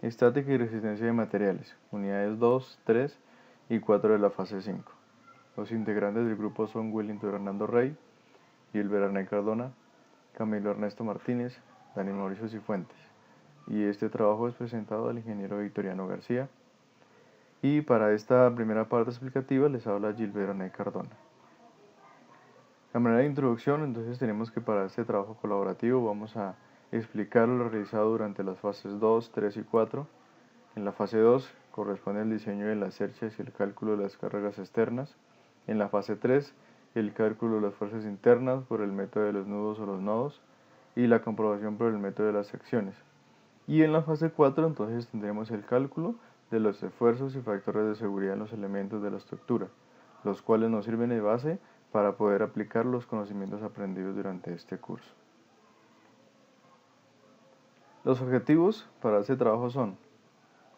estática y resistencia de materiales, unidades 2, 3 y 4 de la fase 5. Los integrantes del grupo son Wellington Hernando Rey, Gilbert Arnay Cardona, Camilo Ernesto Martínez, Daniel Mauricio Cifuentes. Y este trabajo es presentado al ingeniero Victoriano García. Y para esta primera parte explicativa les habla Gilbert Arnay Cardona. De manera de introducción, entonces tenemos que para este trabajo colaborativo vamos a explicar lo realizado durante las fases 2, 3 y 4. En la fase 2 corresponde el diseño de las cerchas y el cálculo de las cargas externas. En la fase 3, el cálculo de las fuerzas internas por el método de los nudos o los nodos y la comprobación por el método de las secciones. Y en la fase 4 entonces tendremos el cálculo de los esfuerzos y factores de seguridad en los elementos de la estructura, los cuales nos sirven de base para poder aplicar los conocimientos aprendidos durante este curso. Los objetivos para este trabajo son: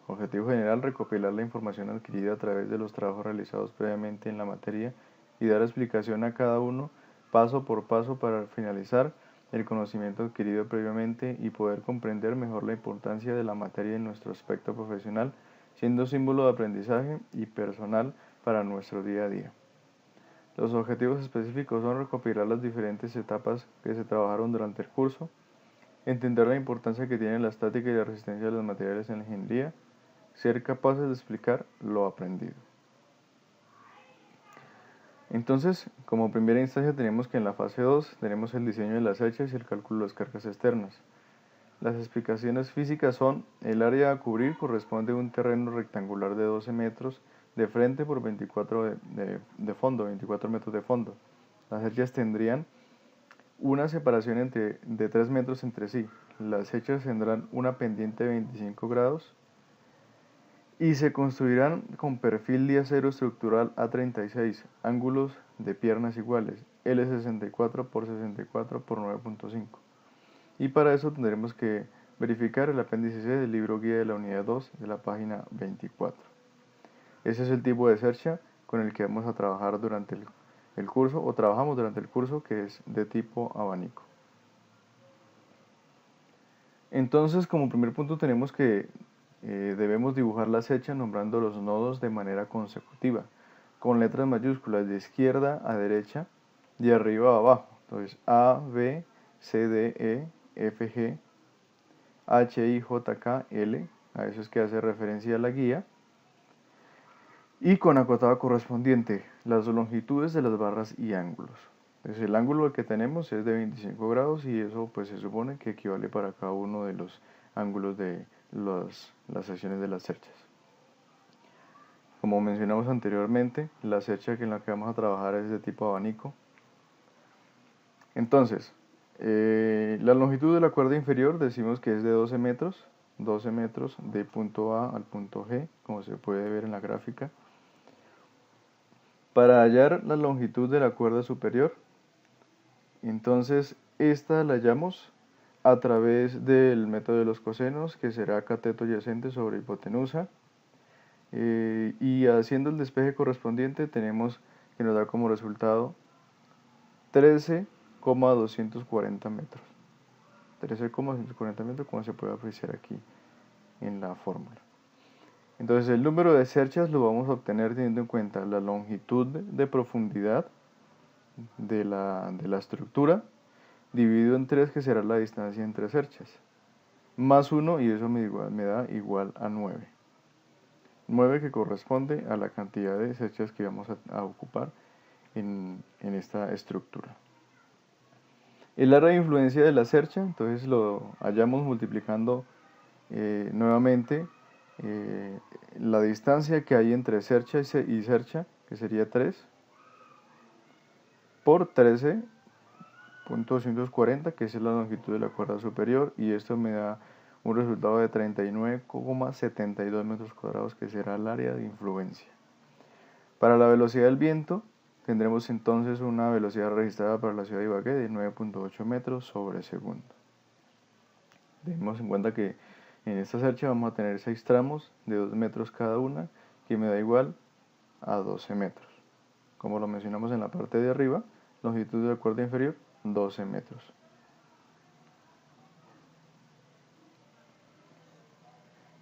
objetivo general, recopilar la información adquirida a través de los trabajos realizados previamente en la materia y dar explicación a cada uno paso por paso para finalizar el conocimiento adquirido previamente y poder comprender mejor la importancia de la materia en nuestro aspecto profesional, siendo símbolo de aprendizaje y personal para nuestro día a día. Los objetivos específicos son recopilar las diferentes etapas que se trabajaron durante el curso, entender la importancia que tiene la estática y la resistencia de los materiales en la ingeniería, ser capaces de explicar lo aprendido. Entonces, como primera instancia tenemos que en la fase 2 tenemos el diseño de las cerchas y el cálculo de las cargas externas. Las explicaciones físicas son: el área a cubrir corresponde a un terreno rectangular de 12 metros de frente por 24 de fondo, 24 metros de fondo. Las cerchas tendrían una separación de 3 metros entre sí. Las cerchas tendrán una pendiente de 25 grados y se construirán con perfil de acero estructural A36, ángulos de piernas iguales, L64 por 64 por 9.5. Y para eso tendremos que verificar el apéndice C del libro guía de la unidad 2 de la página 24. Ese es el tipo de cercha con el que vamos a trabajar durante el curso, o trabajamos durante el curso, que es de tipo abanico. Entonces, como primer punto tenemos que debemos dibujar la cercha nombrando los nodos de manera consecutiva, con letras mayúsculas de izquierda a derecha, de arriba a abajo. Entonces, A, B, C, D, E, F, G, H, I, J, K, L, a eso es que hace referencia a la guía, y con acotado correspondiente, las longitudes de las barras y ángulos. Entonces, el ángulo que tenemos es de 25 grados y eso pues se supone que equivale para cada uno de los ángulos de las secciones de las cerchas. Como mencionamos anteriormente, la cercha en la que vamos a trabajar es de tipo abanico. Entonces, la longitud de la cuerda inferior decimos que es de 12 metros de punto A al punto G, como se puede ver en la gráfica. Para hallar la longitud de la cuerda superior, entonces esta la hallamos a través del método de los cosenos, que será cateto adyacente sobre hipotenusa, y haciendo el despeje correspondiente tenemos que nos da como resultado 13,240 metros. 13,240 metros, como se puede apreciar aquí en la fórmula. Entonces el número de cerchas lo vamos a obtener teniendo en cuenta la longitud de profundidad de la estructura, dividido en 3, que será la distancia entre cerchas, más 1, y eso me da igual a 9. 9 que corresponde a la cantidad de cerchas que vamos a ocupar en esta estructura. El área de influencia de la cercha, entonces lo hallamos multiplicando nuevamente la distancia que hay entre cercha y cercha, que sería 3, por 13,240, que es la longitud de la cuerda superior, y esto me da un resultado de 39,72 metros cuadrados, que será el área de influencia. Para la velocidad del viento, tendremos entonces una velocidad registrada para la ciudad de Ibagué de 9.8 metros sobre segundo. Tenemos en cuenta que en esta cercha vamos a tener 6 tramos de 2 metros cada una, que me da igual a 12 metros. Como lo mencionamos en la parte de arriba, longitud de la cuerda inferior, 12 metros.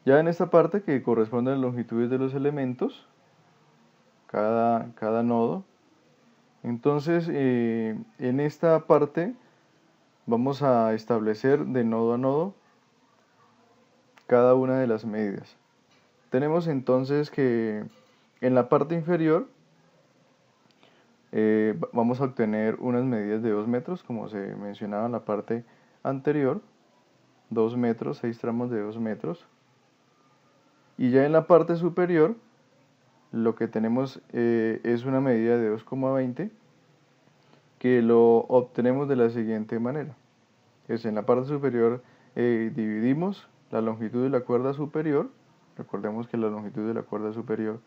Ya en esta parte que corresponde a las longitudes de los elementos, cada nodo, entonces en esta parte vamos a establecer de nodo a nodo cada una de las medidas. Tenemos entonces que en la parte inferior vamos a obtener unas medidas de 2 metros, como se mencionaba en la parte anterior, 2 metros, 6 tramos de 2 metros. Y ya en la parte superior, lo que tenemos es una medida de 2,20, que lo obtenemos de la siguiente manera. En la parte superior dividimos la longitud de la cuerda superior. Recordemos que la longitud de la cuerda superior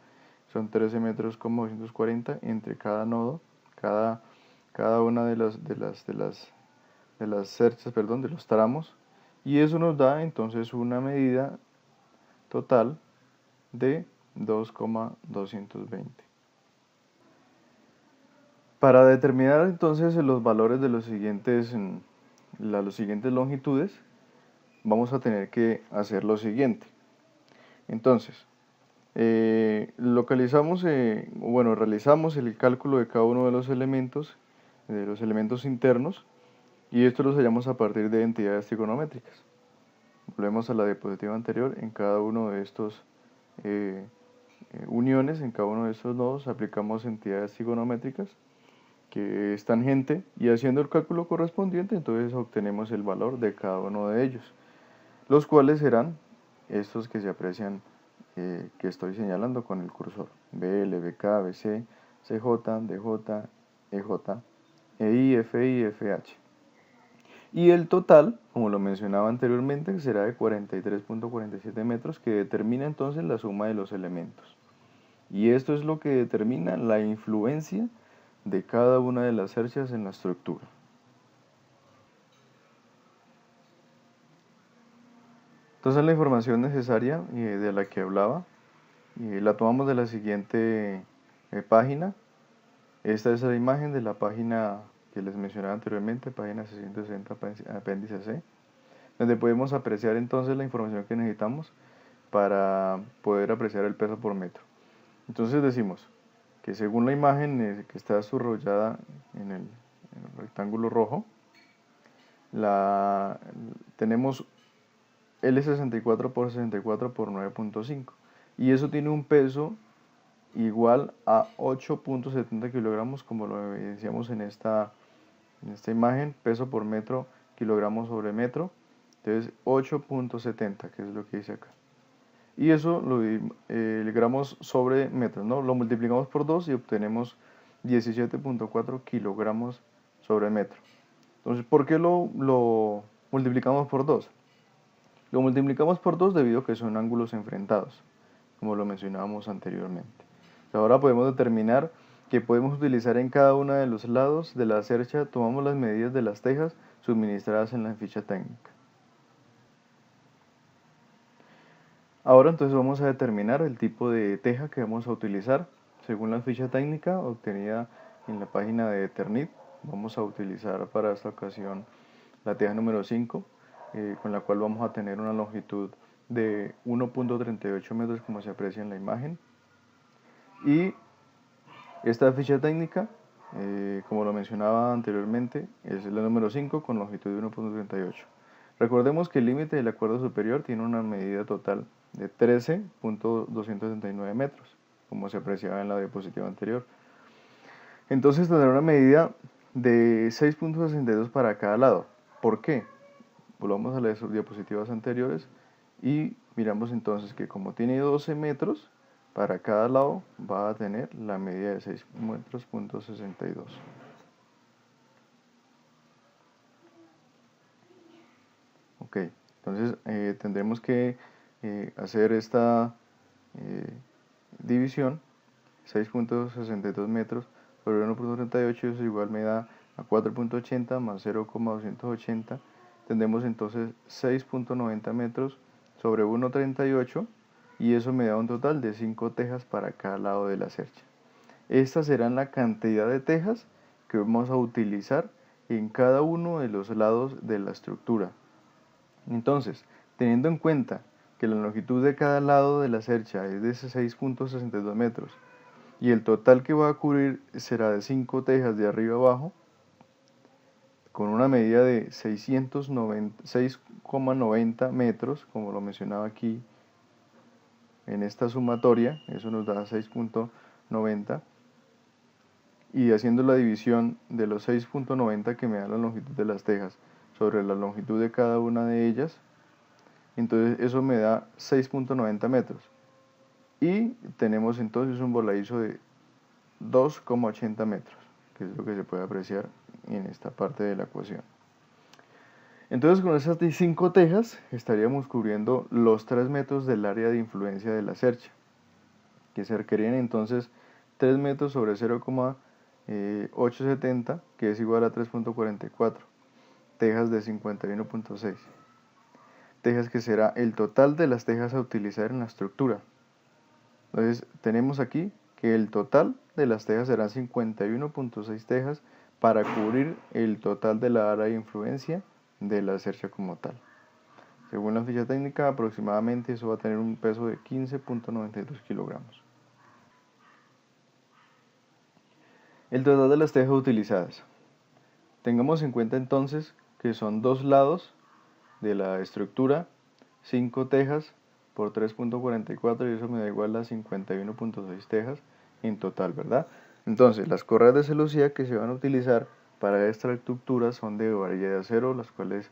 son 13 metros con 240 entre cada nodo, cada una de las cerchas, perdón, de los tramos, y eso nos da entonces una medida total de 2,220. Para determinar entonces los valores de las siguientes longitudes, vamos a tener que hacer lo siguiente. Entonces, realizamos el cálculo de cada uno de los elementos internos, y esto los hallamos a partir de entidades trigonométricas. Volvemos a la diapositiva anterior. En cada uno de estos uniones, en cada uno de estos nodos, aplicamos entidades trigonométricas, que es tangente, y haciendo el cálculo correspondiente, entonces obtenemos el valor de cada uno de ellos, los cuales serán estos que se aprecian, que estoy señalando con el cursor: BL, BK, BC, CJ, DJ, EJ, EI, FI, FH. Y el total, como lo mencionaba anteriormente, será de 43,47 metros, que determina entonces la suma de los elementos. Y esto es lo que determina la influencia de cada una de las cerchas en la estructura. Entonces la información necesaria de la que hablaba la tomamos de la siguiente página. Esta es la imagen de la página que les mencionaba anteriormente, página 660, apéndice C, donde podemos apreciar entonces la información que necesitamos para poder apreciar el peso por metro. Entonces decimos que según la imagen que está subrayada en el rectángulo rojo, tenemos L64 por 64 por 9,5, y eso tiene un peso igual a 8,70 kilogramos, como lo evidenciamos en esta imagen, peso por metro, kilogramos sobre metro. Entonces 8,70, que es lo que dice acá. Y eso el gramos sobre metro, ¿no? Lo multiplicamos por 2 y obtenemos 17,4 kilogramos sobre metro. Entonces, ¿por qué lo multiplicamos por 2? Lo multiplicamos por 2 debido a que son ángulos enfrentados, como lo mencionábamos anteriormente. Ahora podemos determinar que podemos utilizar en cada uno de los lados de la cercha. Tomamos las medidas de las tejas suministradas en la ficha técnica. Ahora entonces vamos a determinar el tipo de teja que vamos a utilizar. Según la ficha técnica obtenida en la página de Eternit, vamos a utilizar para esta ocasión la teja número 5, con la cual vamos a tener una longitud de 1,38 metros, como se aprecia en la imagen. Y esta ficha técnica, como lo mencionaba anteriormente, es la número 5 con longitud de 1,38. Recordemos que el límite de la cuerda superior tiene una medida total de 13,279 metros, como se apreciaba en la diapositiva anterior. Entonces tendrá una medida de 6,62 para cada lado. ¿Por qué? Volvamos a las diapositivas anteriores y miramos entonces que como tiene 12 metros, para cada lado va a tener la medida de 6 metros,62. Ok, entonces tendremos que hacer esta división: 6,62 metros sobre 1,38, eso igual me da a 4,80 más 0,280. Tendremos entonces 6,90 metros sobre 1,38, y eso me da un total de 5 tejas para cada lado de la cercha. Estas serán la cantidad de tejas que vamos a utilizar en cada uno de los lados de la estructura. Entonces, teniendo en cuenta que la longitud de cada lado de la cercha es de 6.62 metros y el total que va a cubrir será de 5 tejas de arriba abajo, con una medida de 6,90 metros, como lo mencionaba aquí en esta sumatoria, eso nos da 6.90, y haciendo la división de los 6.90 que me da la longitud de las tejas sobre la longitud de cada una de ellas, entonces eso me da 6.90 metros. Y tenemos entonces un voladizo de 2,80 metros, que es lo que se puede apreciar en esta parte de la ecuación. Entonces con esas 5 tejas estaríamos cubriendo los 3 metros del área de influencia de la cercha, que se requerían entonces 3 metros sobre 0,870, que es igual a 3.44, tejas de 51.6. Tejas que será el total de las tejas a utilizar en la estructura. Entonces tenemos aquí que el total de las tejas serán 51.6 tejas para cubrir el total de la área de influencia de la cercha como tal. Según la ficha técnica, aproximadamente eso va a tener un peso de 15.92 kilogramos. El total de las tejas utilizadas. Tengamos en cuenta entonces que son 2 lados de la estructura, 5 tejas por 3.44 y eso me da igual a 51.6 tejas en total, ¿verdad? Entonces, las correas de celosía que se van a utilizar para esta estructura son de varilla de acero, las cuales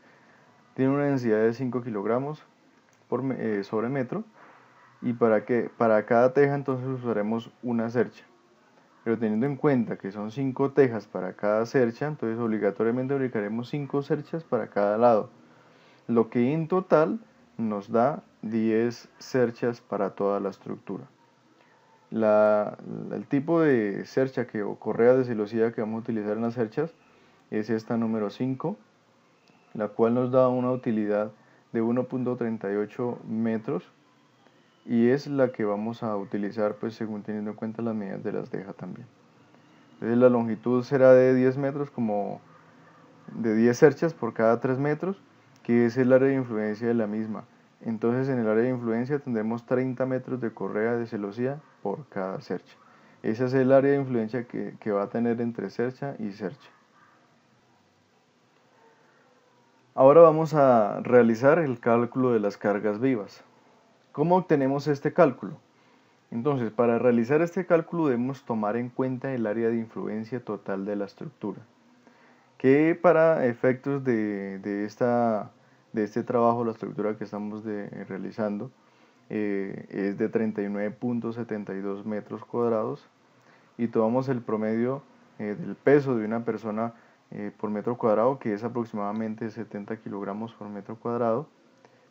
tienen una densidad de 5 kilogramos sobre metro, y para cada teja entonces usaremos una cercha. Pero teniendo en cuenta que son 5 tejas para cada cercha, entonces obligatoriamente aplicaremos 5 cerchas para cada lado, lo que en total nos da 10 cerchas para toda la estructura. El tipo de cercha o correa de celosía que vamos a utilizar en las cerchas es esta número 5, la cual nos da una utilidad de 1.38 metros y es la que vamos a utilizar pues según teniendo en cuenta las medidas de las tejas también. Entonces la longitud será de 10 metros, como de 10 cerchas por cada 3 metros, que es el área de influencia de la misma. Entonces en el área de influencia tendremos 30 metros de correa de celosía por cada cercha. Esa es el área de influencia que va a tener entre cercha y cercha. Ahora vamos a realizar el cálculo de las cargas vivas. ¿Cómo obtenemos este cálculo? Entonces, para realizar este cálculo debemos tomar en cuenta el área de influencia total de la estructura, que para efectos de este trabajo, la estructura que estamos realizando es de 39.72 metros cuadrados, y tomamos el promedio del peso de una persona por metro cuadrado, que es aproximadamente 70 kilogramos por metro cuadrado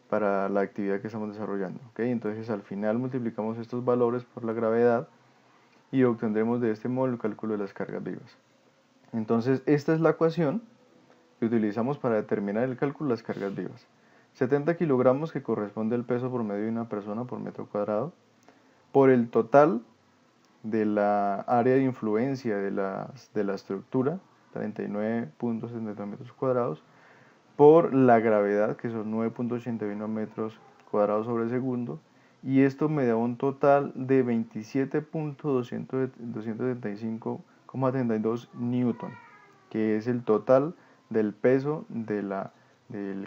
para la actividad que estamos desarrollando. ¿Okay? Entonces al final multiplicamos estos valores por la gravedad y obtendremos de este modo el cálculo de las cargas vivas. Entonces esta es la ecuación que utilizamos para determinar el cálculo de las cargas vivas. 70 kilogramos, que corresponde al peso promedio de una persona por metro cuadrado, por el total de la área de influencia de la estructura, 39.72 metros cuadrados, por la gravedad, que son 9.81 metros cuadrados sobre segundo, y esto me da un total de 27.275,32 newton, que es el total del peso del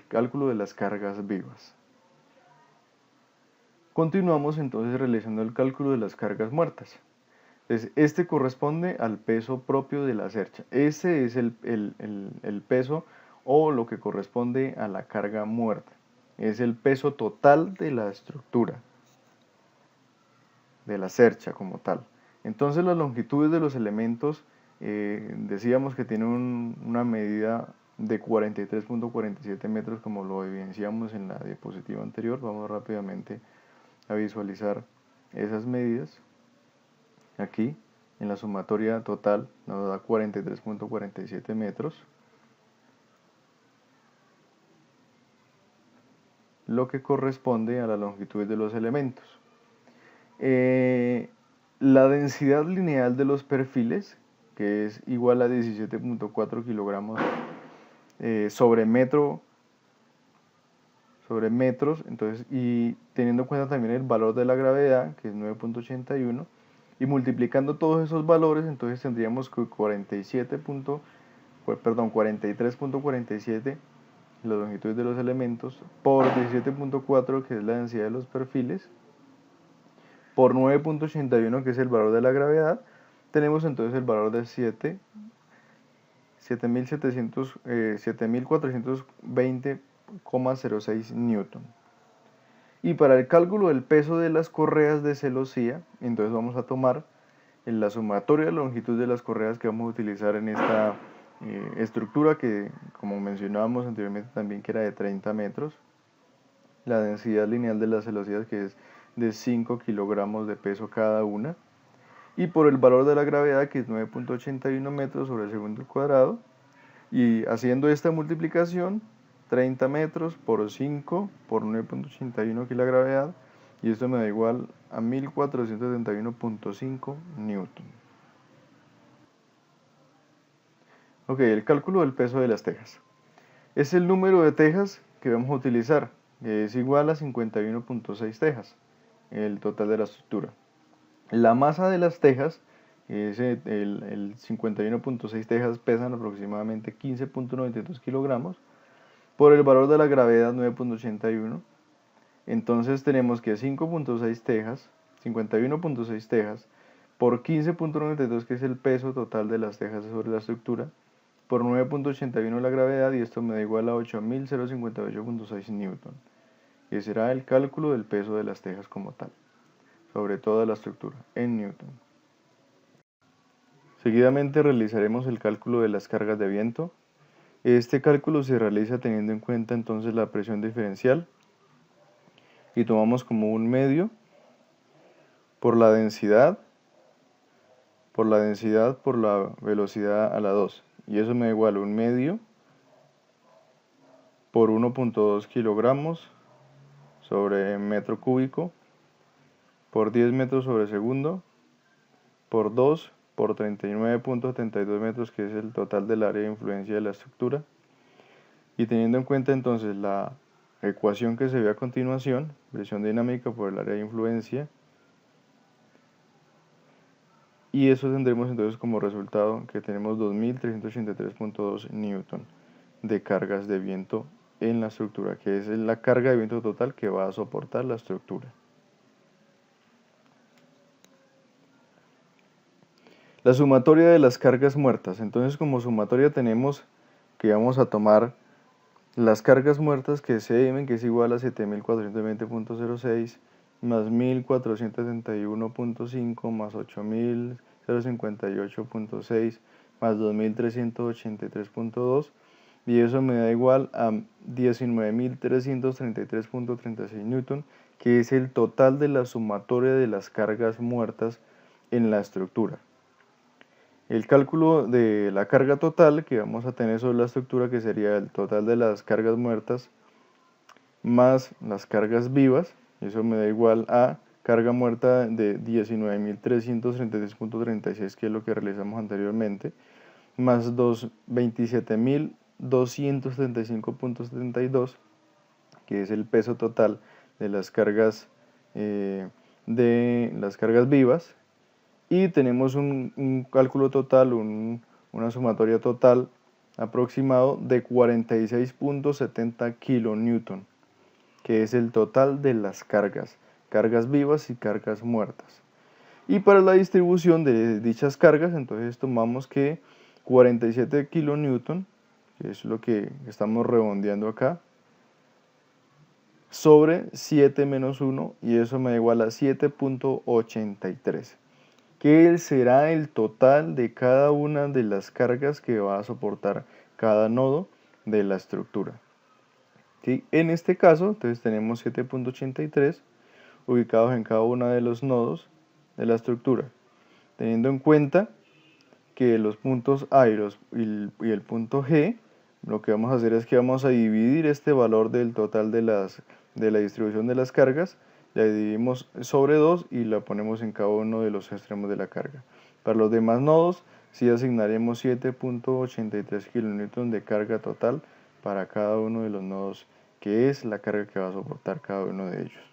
cálculo de las cargas vivas. Continuamos entonces realizando el cálculo de las cargas muertas. Entonces, este corresponde al peso propio de la cercha. Ese es el peso o lo que corresponde a la carga muerta. Es el peso total de la estructura, de la cercha como tal. Entonces las longitudes de los elementos decíamos que tienen una medida de 43.47 metros, como lo evidenciamos en la diapositiva anterior. Vamos rápidamente a visualizar esas medidas. Aquí en la sumatoria total nos da 43.47 metros, lo que corresponde a la longitud de los elementos. La densidad lineal de los perfiles, que es igual a 17.4 kilogramos sobre metro sobre metros, entonces, y teniendo en cuenta también el valor de la gravedad, que es 9.81, y multiplicando todos esos valores, entonces tendríamos que 43.47 la longitud de los elementos por 17.4, que es la densidad de los perfiles, por 9.81, que es el valor de la gravedad, tenemos entonces el valor de 7.420,06 newton. Y para el cálculo del peso de las correas de celosía, entonces vamos a tomar la sumatoria de la longitud de las correas que vamos a utilizar en esta estructura, que como mencionábamos anteriormente también, que era de 30 metros, la densidad lineal de las celosías, que es de 5 kilogramos de peso cada una, y por el valor de la gravedad, que es 9.81 metros sobre el segundo al cuadrado, y haciendo esta multiplicación, 30 metros por 5 por 9.81, que es la gravedad, y esto me da igual a 1471.5 newton. Ok, el cálculo del peso de las tejas. Es el número de tejas que vamos a utilizar, que es igual a 51.6 tejas, el total de la estructura. La masa de las tejas, el 51.6 tejas pesan aproximadamente 15.92 kilogramos, por el valor de la gravedad 9.81, entonces tenemos que 5.6 tejas, 51.6 tejas, por 15.92, que es el peso total de las tejas sobre la estructura, por 9.81 la gravedad, y esto me da igual a 8.058.6 newton, que será el cálculo del peso de las tejas como tal, sobre toda la estructura, en newton. Seguidamente realizaremos el cálculo de las cargas de viento. Este cálculo se realiza teniendo en cuenta entonces la presión diferencial, y tomamos como un medio por la densidad, por la velocidad a la 2, y eso me da igual a un medio por 1.2 kilogramos sobre metro cúbico por 10 metros sobre segundo por 2 por 39.72 metros, que es el total del área de influencia de la estructura. Y teniendo en cuenta entonces la ecuación que se ve a continuación, presión dinámica por el área de influencia, y eso tendremos entonces como resultado que tenemos 2.383.2 newton de cargas de viento en la estructura, que es la carga de viento total que va a soportar la estructura. La sumatoria de las cargas muertas. Entonces, como sumatoria tenemos que vamos a tomar las cargas muertas, que es CM, que es igual a 7.420.06 más 1.471.5 más 8.058.6 más 2.383.2, y eso me da igual a 19.333.36 newton, que es el total de la sumatoria de las cargas muertas en la estructura. El cálculo de la carga total que vamos a tener sobre la estructura, que sería el total de las cargas muertas más las cargas vivas, eso me da igual a carga muerta de 19.333.36, que es lo que realizamos anteriormente, más 27.235.72, que es el peso total de las cargas vivas, y tenemos un cálculo total, una sumatoria total aproximado de 46.70 kilonewton, que es el total de las cargas vivas y cargas muertas. Y para la distribución de dichas cargas, entonces tomamos que 47 kilonewton, que es lo que estamos redondeando acá, sobre 7 menos 1, y eso me da igual a 7.83. ¿Qué será el total de cada una de las cargas que va a soportar cada nodo de la estructura? ¿Sí? En este caso, entonces tenemos 7.83 ubicados en cada uno de los nodos de la estructura, teniendo en cuenta que los puntos A y el punto G, lo que vamos a hacer es que vamos a dividir este valor del total de la distribución de las cargas, la dividimos sobre 2 y la ponemos en cada uno de los extremos de la carga. Para los demás nodos, sí asignaremos 7.83 kilonewton de carga total para cada uno de los nodos qué es la carga que va a soportar cada uno de ellos.